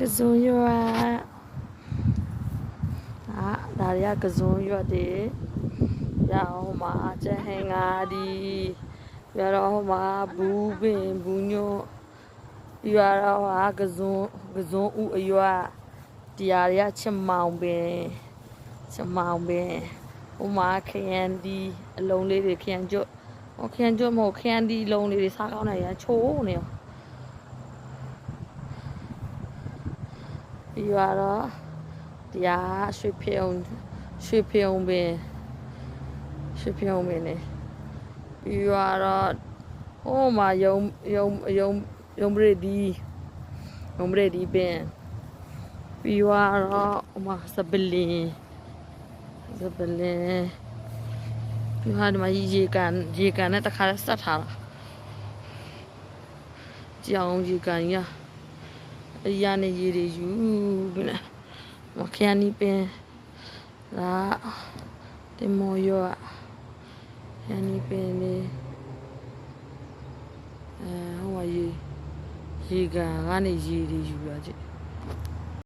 ကစုံရွက်ဒါတွေကကစုံရွက်တွေရအောင်မှာချက်ဟင်္ကာဒီရတော့မှာဘူးပင်ဘူးညွတ်ပြီးတော့ဟာကစုံဥအရွက်တရားတွေကချစ်မောင်ပင်ဟိုမှာခရမ်းဒီအလုံးလေးတွေခရမ်းကျွတ်ခရမ်းကျွတ်မဟုတ်ခရမ်းဒီအလုံးလေးတွေစားကောင်းတယ်ရချိုးနေရောပြီးတော့တရားရွှေဖျုံပင်နေပြီးတော့ဟိုမှာယုံပရဒီပင်ပြီးတော့ဟိုမှာစပလင်ပြီးတော့ဒီမှာရေကန်နဲ့တခါစက်ထားတာကြောင်ရေကန်ကြီးအရာနဲ့ရေတွေယူပြီးလားမခရနီပင်လာတင်မောရောခရနီပင်လေးဟိုမှာရေကန်ကနေရေတွေယူလာကြည့်